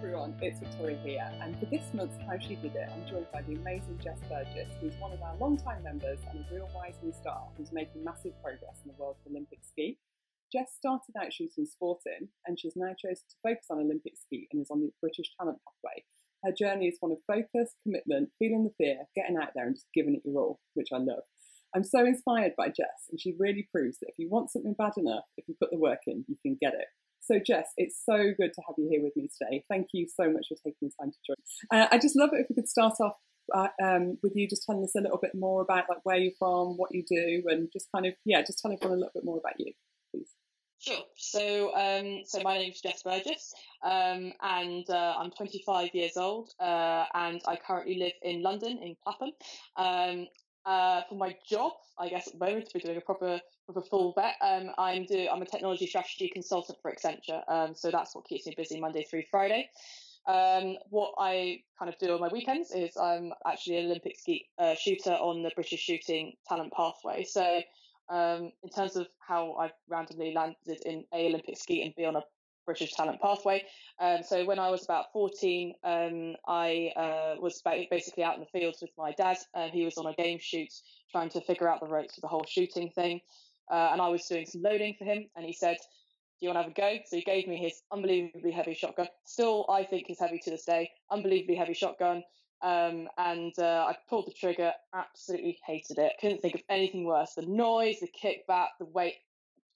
everyone, it's Victoria here, and for this month's How She Did It, I'm joined by the amazing Jess Burgess, who's one of our long-time members and a real rising star who's making massive progress in the world of Olympic Skeet. Jess started out shooting sporting, and she's now chosen to focus on Olympic Skeet and is on the British talent pathway. Her journey is one of focus, commitment, feeling the fear, getting out there and just giving it your all, which I love. I'm so inspired by Jess, and she really proves that if you want something bad enough, if you put the work in, you can get it. So Jess, it's so good to have you here with me today. Thank you so much for taking the time to join. I just love it if we could start off with you just telling us a little bit more about like where you're from, what you do, and just kind of, just tell everyone a little bit more about you, please. Sure. So my name's Jess Burgess, and I'm 25 years old, and I currently live in London, in Clapham. For my job, I guess at the moment, we're doing a proper full vet. I'm a technology strategy consultant for Accenture, so that's what keeps me busy Monday through Friday. What I kind of do on my weekends is I'm actually an Olympic Skeet shooter on the British shooting talent pathway. So in terms of how I've randomly landed in a Olympic Skeet and be on a British talent pathway. So when I was about 14, I was basically out in the fields with my dad. He was on a game shoot trying to figure out the ropes for the whole shooting thing. And I was doing some loading for him, and he said, "Do you want to have a go?" So he gave me his unbelievably heavy shotgun. Still, I think is heavy to this day. Unbelievably heavy shotgun. And I pulled the trigger, absolutely hated it. Couldn't think of anything worse. The noise, the kickback, the weight,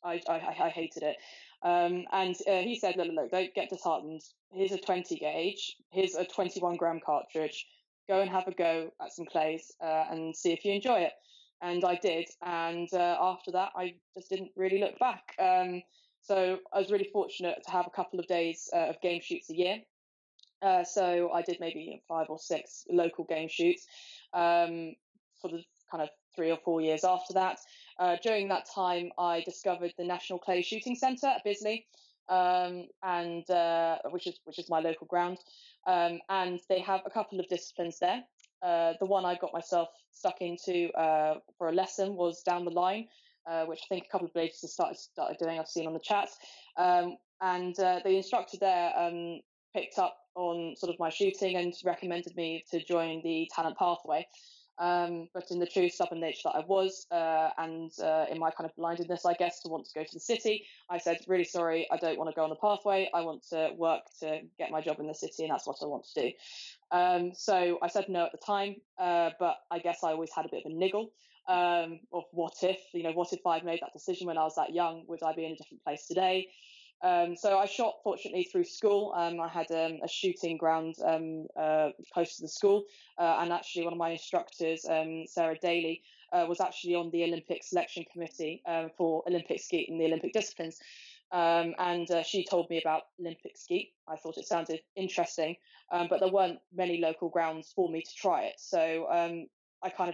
I hated it. And he said, look, don't get disheartened. Here's a 20 gauge. Here's a 21 gram cartridge. Go and have a go at some clays and see if you enjoy it. And I did. And after that, I just didn't really look back. So I was really fortunate to have a couple of days of game shoots a year. So I did maybe 5 or 6 local game shoots for the kind of 3 or 4 years after that. During that time, I discovered the National Clay Shooting Centre at Bisley, and which is my local ground, and they have a couple of disciplines there. The one I got myself stuck into for a lesson was down the line, which I think a couple of ladies have started doing. I've seen on the chat, and the instructor there picked up on sort of my shooting and recommended me to join the talent pathway. But in the true stubborn nature that I was, and in my kind of blindedness, I guess, to want to go to the city, I said, really sorry, I don't want to go on the pathway. I want to work to get my job in the city, and that's what I want to do. So I said no at the time, but I guess I always had a bit of a niggle of what if I'd made that decision when I was that young, would I be in a different place today? So I shot, fortunately, through school. I had a shooting ground close to the school, and actually one of my instructors, Sarah Daly, was actually on the Olympic selection committee for Olympic Skeet and the Olympic disciplines. And she told me about Olympic Skeet. I thought it sounded interesting, but there weren't many local grounds for me to try it. So I kind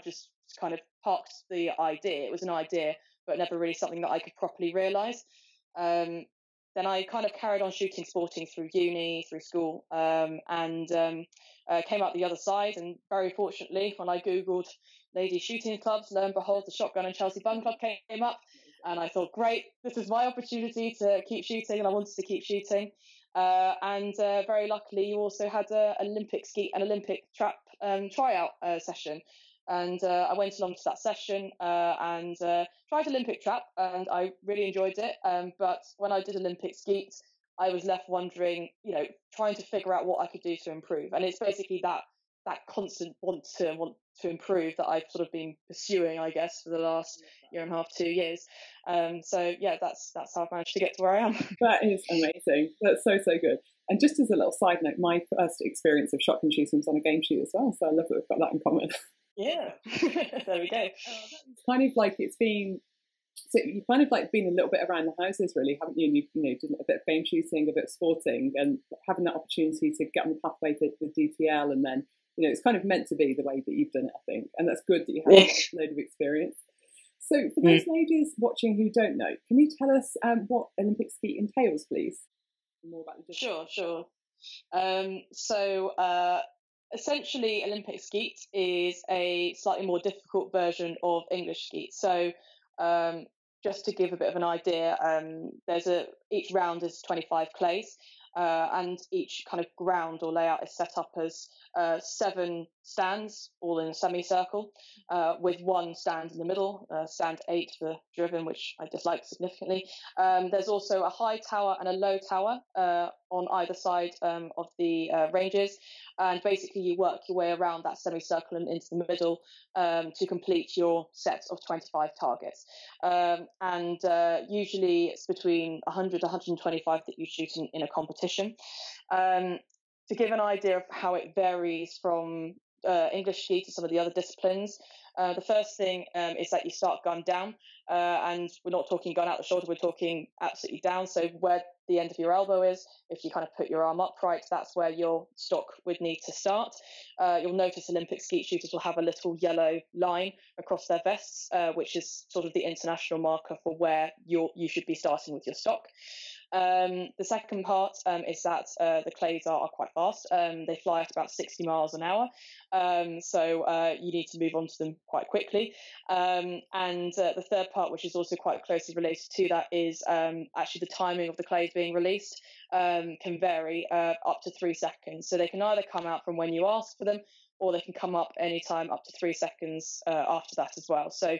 of parked the idea. It was an idea, but never really something that I could properly realise. Then I kind of carried on shooting sporting through uni, through school, and came out the other side. And very fortunately, when I Googled ladies shooting clubs, lo and behold, the Shotgun and Chelsea Bun Club came up. And I thought, great, this is my opportunity to keep shooting, and I wanted to keep shooting. And very luckily, you also had an Olympic Skeet and Olympic trap tryout session. And I went along to that session and tried Olympic trap, and I really enjoyed it. But when I did Olympic Skeet, I was left wondering, trying to figure out what I could do to improve. And it's basically that constant want to improve that I've sort of been pursuing, I guess, for the last year and a half, 2 years. So yeah, that's how I've managed to get to where I am. That is amazing. That's so good. And just as a little side note, my first experience of shotgun shooting was on a game shoot as well. So I love that we've got that in common. Yeah, there we go. Kind of like you've kind of like been a little bit around the houses, really, haven't you? And you've done a bit of game shooting, a bit of sporting, and having that opportunity to get on the pathway with DTL, and then it's kind of meant to be the way that you've done it, I think, and that's good that you have a load of experience. So for those ladies watching who don't know, can you tell us what Olympic Skeet entails, please? More about the Sure. So essentially, Olympic Skeet is a slightly more difficult version of English Skeet. So just to give a bit of an idea, each round is 25 clays. and each kind of ground or layout is set up as 7 stands, all in a semicircle, with 1 stand in the middle, stand 8 for driven, which I dislike significantly. There's also a high tower and a low tower on either side of the ranges, and basically you work your way around that semicircle and into the middle to complete your set of 25 targets. And usually it's between 100 to 125 that you shoot in a competition. To give an idea of how it varies from English ski to some of the other disciplines, the first thing is that you start gun down, and we're not talking gun out the shoulder, we're talking absolutely down. So where the end of your elbow is, if you kind of put your arm upright, that's where your stock would need to start. You'll notice Olympic skeet shooters will have a little yellow line across their vests, which is sort of the international marker for where you should be starting with your stock. The second part is that the clays are quite fast. They fly at about 60 miles an hour, so you need to move on to them quite quickly. And the third part, which is also quite closely related to that, is actually the timing of the clays being released can vary up to 3 seconds. So they can either come out from when you ask for them, or they can come up anytime up to 3 seconds after that as well. So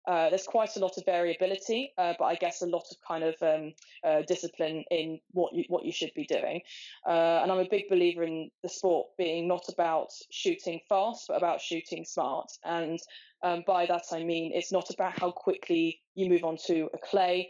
there's quite a lot of variability, but I guess a lot of kind of discipline in what you should be doing. And I'm a big believer in the sport being not about shooting fast, but about shooting smart. And by that I mean it's not about how quickly you move on to a clay.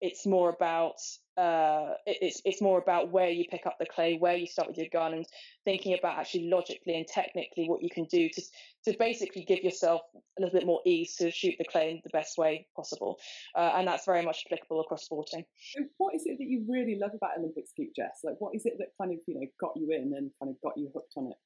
It's more about it's more about where you pick up the clay, where you start with your gun, and thinking about actually logically and technically what you can do to basically give yourself a little bit more ease to shoot the clay in the best way possible. And that's very much applicable across sporting. So what is it that you really love about Olympic Skeet, Jess? Like, what is it that kind of, got you in and kind of got you hooked on it?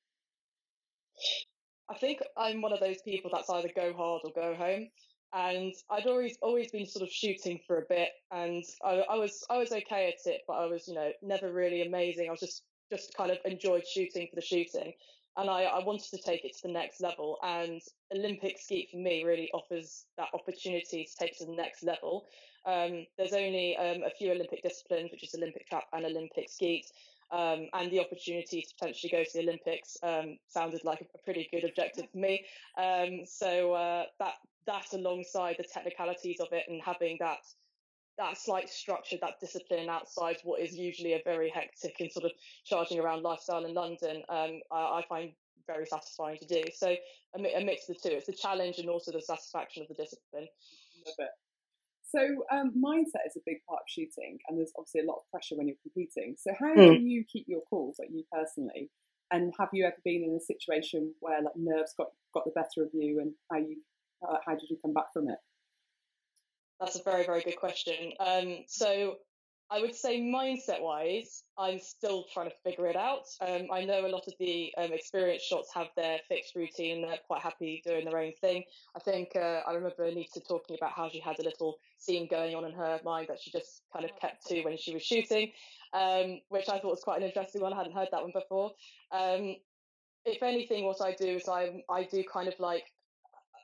I think I'm one of those people that's either go hard or go home. And I'd always been sort of shooting for a bit, and I was okay at it, but I was never really amazing. I was just kind of enjoyed shooting for the shooting, and I wanted to take it to the next level. And Olympic Skeet for me really offers that opportunity to take it to the next level. There's only a few Olympic disciplines, which is Olympic trap and Olympic skeet. And the opportunity to potentially go to the Olympics sounded like a pretty good objective for me. So that alongside the technicalities of it and having that slight structure, that discipline outside what is usually a very hectic and sort of charging around lifestyle in London, I find very satisfying to do. So a mix of the two. It's the challenge and also the satisfaction of the discipline. Love it. So mindset is a big part of shooting, and there's obviously a lot of pressure when you're competing. So how do you keep your cool, like you personally? And have you ever been in a situation where like nerves got the better of you, and how did you come back from it? That's a very, very good question. So I would say mindset-wise, I'm still trying to figure it out. I know a lot of the experienced shots have their fixed routine. They're quite happy doing their own thing. I think I remember Anita talking about how she had a little scene going on in her mind that she just kind of kept to when she was shooting, which I thought was quite an interesting one. I hadn't heard that one before. If anything, what I do is I do kind of like,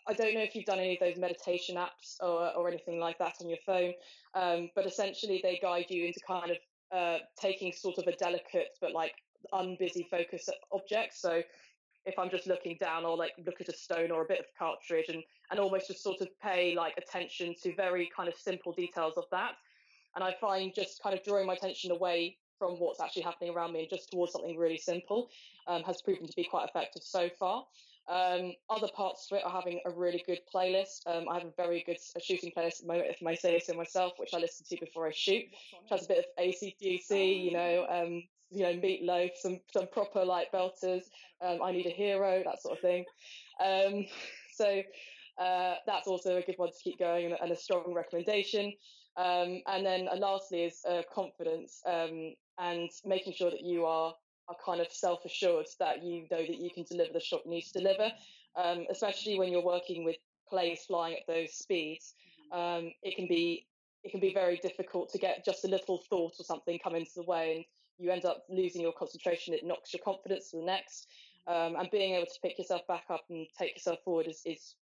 I don't know if you've done any of those meditation apps or anything like that on your phone, but essentially they guide you into kind of taking sort of a delicate but like unbusy focus object. So if I'm just looking down, or like look at a stone or a bit of cartridge and almost just sort of pay like attention to very kind of simple details of that. And I find just kind of drawing my attention away from what's actually happening around me and just towards something really simple has proven to be quite effective so far. Other parts of it are having a really good playlist. I have a very good shooting playlist at the moment, if I may say so myself, which I listen to before I shoot, which has a bit of AC/DC, Meatloaf, some proper like belters. I Need a Hero, that sort of thing. So that's also a good one to keep going and a strong recommendation. And then lastly is confidence and making sure that you are kind of self-assured that you know that you can deliver the shot you need to deliver, especially when you're working with clays flying at those speeds. It can be very difficult to get just a little thought or something come into the way, and you end up losing your concentration. It knocks your confidence to the next. And being able to pick yourself back up and take yourself forward is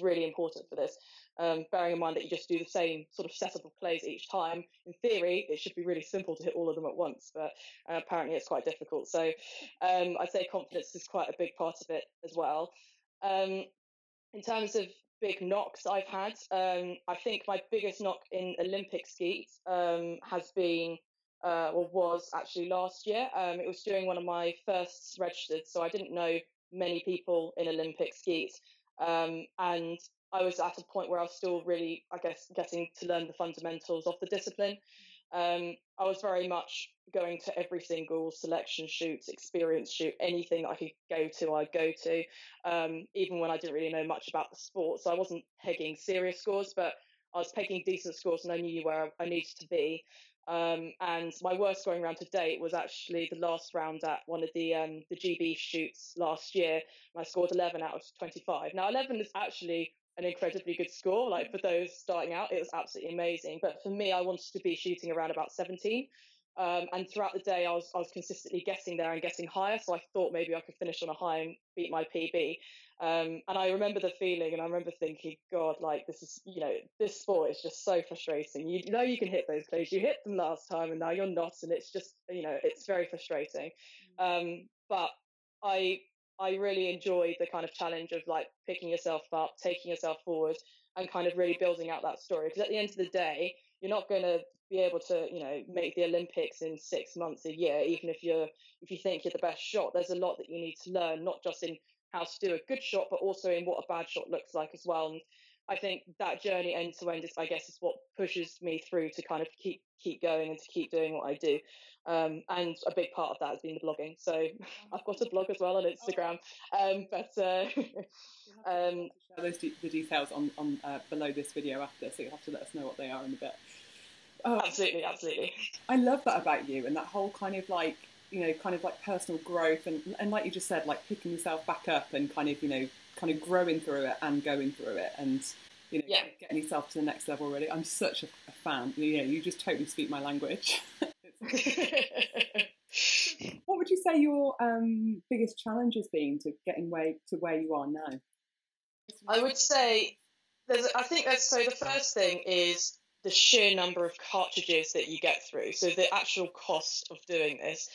really important for this. Bearing in mind that you just do the same sort of setup of plays each time. In theory, it should be really simple to hit all of them at once, but apparently it's quite difficult. So I'd say confidence is quite a big part of it as well. In terms of big knocks I've had, I think my biggest knock in Olympic Skeet has been, was actually last year. It was during one of my first registered, so I didn't know many people in Olympic Skeet. And I was at a point where I was still really, I guess, getting to learn the fundamentals of the discipline. I was very much going to every single selection shoot, experience shoot, anything that I could go to, I'd go to, even when I didn't really know much about the sport. So I wasn't pegging serious scores, but I was pegging decent scores and I knew where I needed to be. And my worst scoring round to date was actually the last round at one of the GB shoots last year. And I scored 11 out of 25. Now, 11 is actually an incredibly good score. Like, for those starting out, it was absolutely amazing. But for me, I wanted to be shooting around about 17. And throughout the day, I was consistently getting there and getting higher. So I thought maybe I could finish on a high and beat my PB. And I remember the feeling, and I remember thinking, God, like, this is, this sport is just so frustrating. You know, you can hit those plays. You hit them last time and now you're not. And it's just, it's very frustrating. But I really enjoyed the kind of challenge of like picking yourself up, taking yourself forward, and kind of really building out that story. Because at the end of the day, you're not going to be able to, make the Olympics in 6 months, a year, even if you think you're the best shot. There's a lot that you need to learn, not just in how to do a good shot, but also in what a bad shot looks like as well. And I think that journey end to end is what pushes me through to kind of keep going and to keep doing what I do. And a big part of that has been the blogging. So I've got a blog as well on Instagram. Share the details on below this video after, so you'll have to let us know what they are in a bit. Absolutely. I love that about you, and that whole kind of like personal growth and like you just said, like picking yourself back up and kind of growing through it and going through it and getting yourself to the next level. Really, I'm such a fan. You just totally speak my language. What would you say your biggest challenge has been to getting to where you are now? I would say so the first thing is the sheer number of cartridges that you get through. So the actual cost of doing this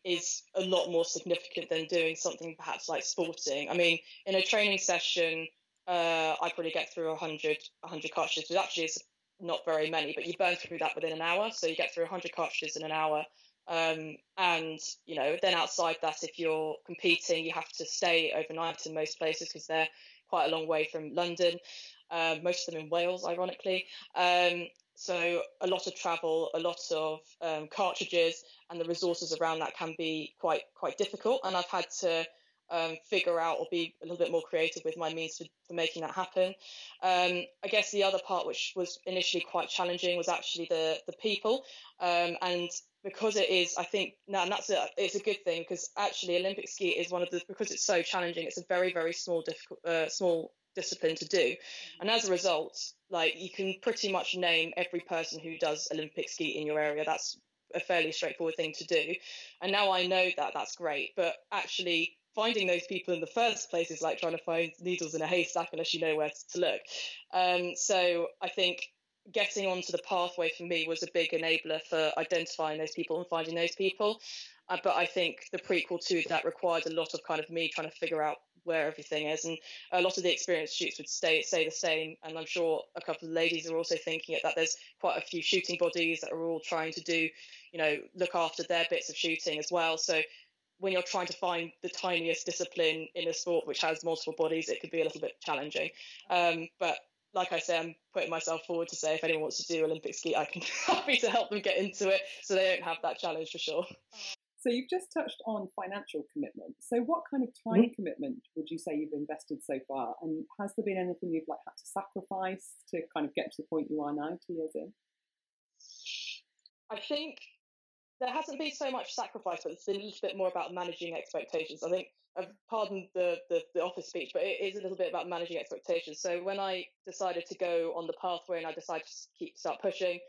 is a lot more significant than doing something perhaps like sporting. I mean, in a training session, I probably get through 100 cartridges, which actually is not very many, but you burn through that within an hour. So you get through 100 cartridges in an hour. And, then outside that, if you're competing, you have to stay overnight in most places because they're quite a long way from London. Most of them in Wales, ironically. So a lot of travel, a lot of cartridges, and the resources around that can be quite difficult. And I've had to figure out or be a little bit more creative with my means for making that happen. I guess the other part, which was initially quite challenging, was actually the people. And because it is, I think, it's a good thing, because actually Olympic Skeet is because it's so challenging, it's a very, very small discipline to do. And as a result, like, you can pretty much name every person who does Olympic Skeet in your area. That's a fairly straightforward thing to do. And now I know that that's great, but actually finding those people in the first place is like trying to find needles in a haystack unless you know where to look. So I think getting onto the pathway for me was a big enabler for identifying those people and finding those people. But I think the prequel to that required a lot of kind of me trying to figure out where everything is, and a lot of the experience shoots would stay the same. And I'm sure a couple of ladies are also thinking it, that there's quite a few shooting bodies that are all trying to do, look after their bits of shooting as well. So when you're trying to find the tiniest discipline in a sport which has multiple bodies, it could be a little bit challenging. But like I say, I'm putting myself forward to say if anyone wants to do Olympic Skeet, I can happy to help them get into it so they don't have that challenge for sure. So you've just touched on financial commitment. So what kind of time commitment would you say you've invested so far? And has there been anything you've had to sacrifice to kind of get to the point you are now, 2 years in? I think there hasn't been so much sacrifice, but it's a little bit more about managing expectations. I think, pardon the office speech, but it is a little bit about managing expectations. So when I decided to go on the pathway and I decided to start pushing,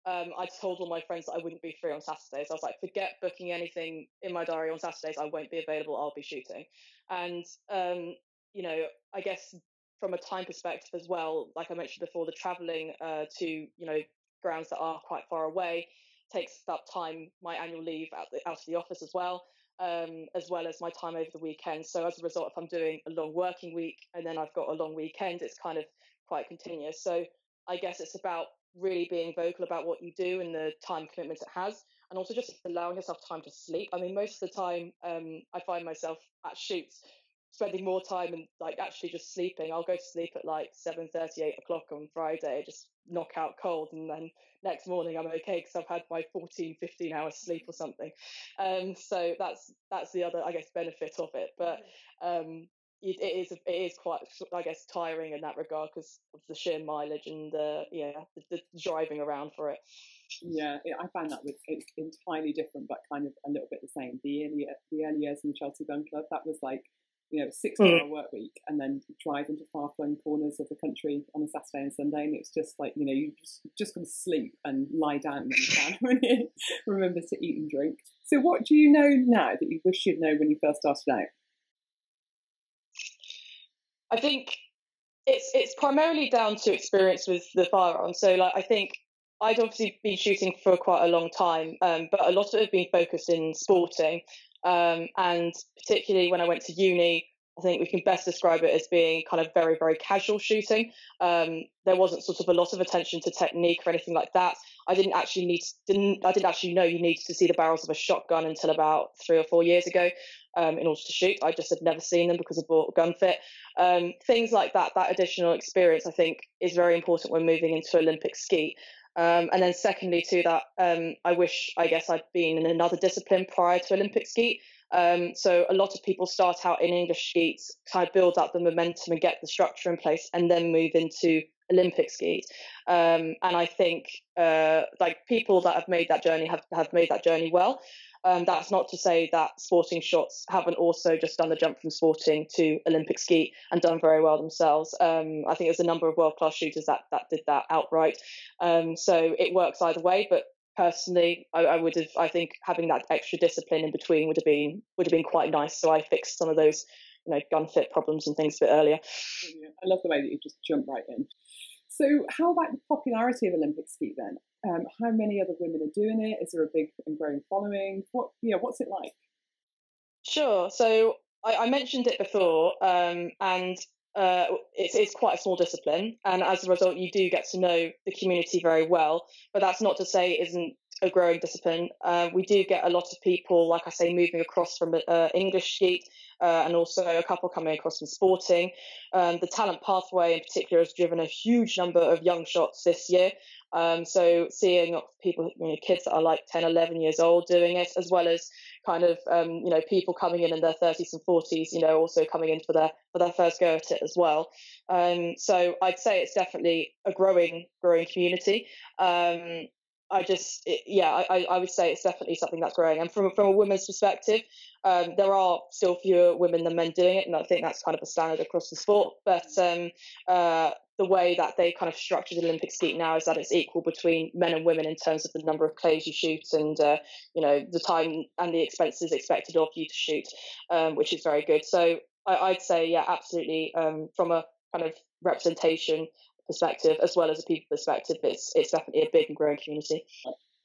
I told all my friends that I wouldn't be free on Saturdays. I was like, forget booking anything in my diary on Saturdays. I won't be available. I'll be shooting. And, you know, I guess from a time perspective as well, like I mentioned before, the traveling to, you know, grounds that are quite far away takes up time, my annual leave out of the office as well as my time over the weekend. So as a result, if I'm doing a long working week and then I've got a long weekend, it's kind of quite continuous. So I guess it's about really being vocal about what you do and the time commitments it has, and also just allowing yourself time to sleep. I mean, most of the time, I find myself at shoots spending more time and like actually just sleeping. I'll go to sleep at like 7:30, 8 o'clock on Friday, just knock out cold, and then next morning I'm okay because I've had my 14, 15 hours sleep or something. So that's the other, I guess, benefit of it. But it is quite, I guess, tiring in that regard because of the sheer mileage and the driving around for it. Yeah, I found that it's entirely different, but kind of a little bit the same. The early years in the Chelsea Gun Club, that was like, you know, 6-hour work week, and then drive into far-flung corners of the country on a Saturday and Sunday, and it's just like, you know, you just gonna sleep and lie down when you can, when you remember to eat and drink. So what do you know now that you wish you'd know when you first started out? I think it's primarily down to experience with the firearm. So like, I think I'd obviously been shooting for quite a long time, but a lot of it had been focused in sporting. And particularly when I went to uni, I think we can best describe it as being kind of very, very casual shooting. There wasn't sort of a lot of attention to technique or anything like that. I didn't actually know you needed to see the barrels of a shotgun until about 3 or 4 years ago in order to shoot. I just had never seen them because I bought a gun fit. Things like that additional experience, I think, is very important when moving into Olympic Skeet. And then secondly to that, I guess I'd been in another discipline prior to Olympic Skeet. So a lot of people start out in English Skeets, kind of build up the momentum and get the structure in place, and then move into Olympic Skeet. And I think like people that have made that journey have made that journey well. That's not to say that sporting shots haven't also just done the jump from sporting to Olympic Skeet and done very well themselves. I think there's a number of world-class shooters that did that outright. So it works either way, but personally, I think having that extra discipline in between would have been quite nice. So I fixed some of those, you know, gun fit problems and things a bit earlier. Yeah, I love the way that you just jump right in. So how about the popularity of Olympic Skeet then? How many other women are doing it? Is there a big and growing following? What's it like? Sure. So I mentioned it before, and it's quite a small discipline, and as a result, you do get to know the community very well. But that's not to say it isn't a growing discipline. We do get a lot of people, like I say, moving across from English Skeet, and also a couple coming across from sporting. The talent pathway in particular has driven a huge number of young shots this year. So seeing people, you know, kids that are like 10, 11 years old doing it, as well as kind of, you know, people coming in their 30s and 40s, you know, also coming in for their first go at it as well. So I'd say it's definitely a growing community. I would say it's definitely something that's growing. And from a women's perspective, there are still fewer women than men doing it, and I think that's kind of a standard across the sport. But the way that they kind of structured Olympic Skeet now is that it's equal between men and women in terms of the number of clays you shoot and you know, the time and the expenses expected of you to shoot, which is very good. So I'd say, yeah, absolutely. From a kind of representation perspective as well as a people perspective, it's definitely a big and growing community.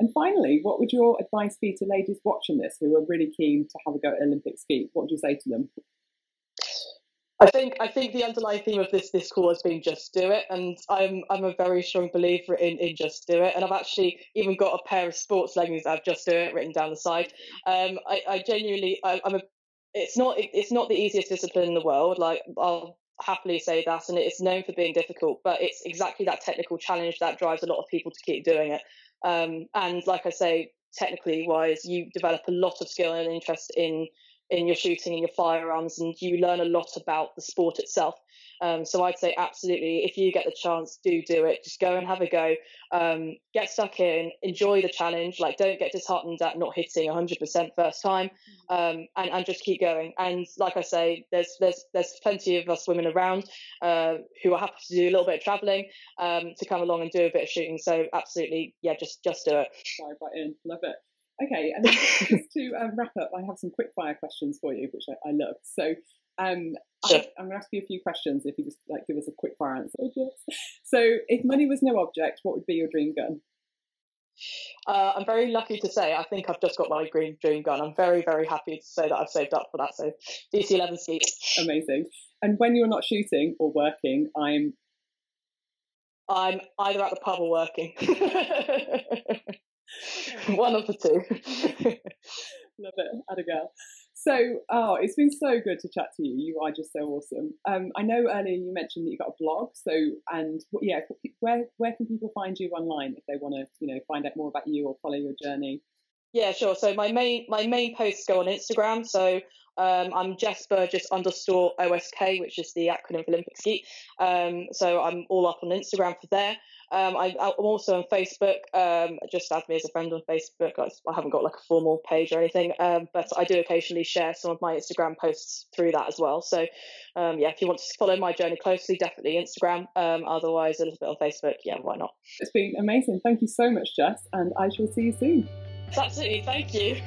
And finally, what would your advice be to ladies watching this who are really keen to have a go at Olympic Skeet? What would you say to them? I think the underlying theme of this call has been just do it, and I'm a very strong believer in just do it. And I've actually even got a pair of sports leggings that have just do it written down the side. I genuinely, it's not the easiest discipline in the world. Like, I'll happily say that, and it's known for being difficult, but it's exactly that technical challenge that drives a lot of people to keep doing it. And like I say, technically wise, you develop a lot of skill and interest in in your shooting and your firearms, and you learn a lot about the sport itself. So I'd say absolutely, if you get the chance, do it. Just go and have a go. Get stuck in, enjoy the challenge. Like, don't get disheartened at not hitting 100% first time, and just keep going. And like I say, there's plenty of us women around who are happy to do a little bit of traveling, to come along and do a bit of shooting. So absolutely, yeah, just do it. Dive right in, love it. Okay, and just to wrap up, I have some quick fire questions for you, which I love. So Sure. I'm going to ask you a few questions if you just give us a quick fire answer. So if money was no object, what would be your dream gun? I'm very lucky to say I think I've just got my dream gun. I'm very, very happy to say that I've saved up for that. So DC-11 Skeet. Amazing. And when you're not shooting or working, I'm either at the pub or working. One of the two. Love it. Atta girl. So, it's been so good to chat to you. You are just so awesome. I know earlier you mentioned that you got a blog. So, and yeah, where can people find you online if they want to, find out more about you or follow your journey? Yeah, sure. So my main posts go on Instagram. So I'm Jess Burgess _OSK, which is the acronym for Olympic Skeet. So I'm all up on Instagram for there. I'm also on Facebook. Just add me as a friend on Facebook. I haven't got like a formal page or anything, but I do occasionally share some of my Instagram posts through that as well. So yeah, if you want to follow my journey closely, definitely Instagram. Otherwise, a little bit on Facebook. Yeah, why not? It's been amazing. Thank you so much, Jess, and I shall see you soon. Absolutely. Thank you.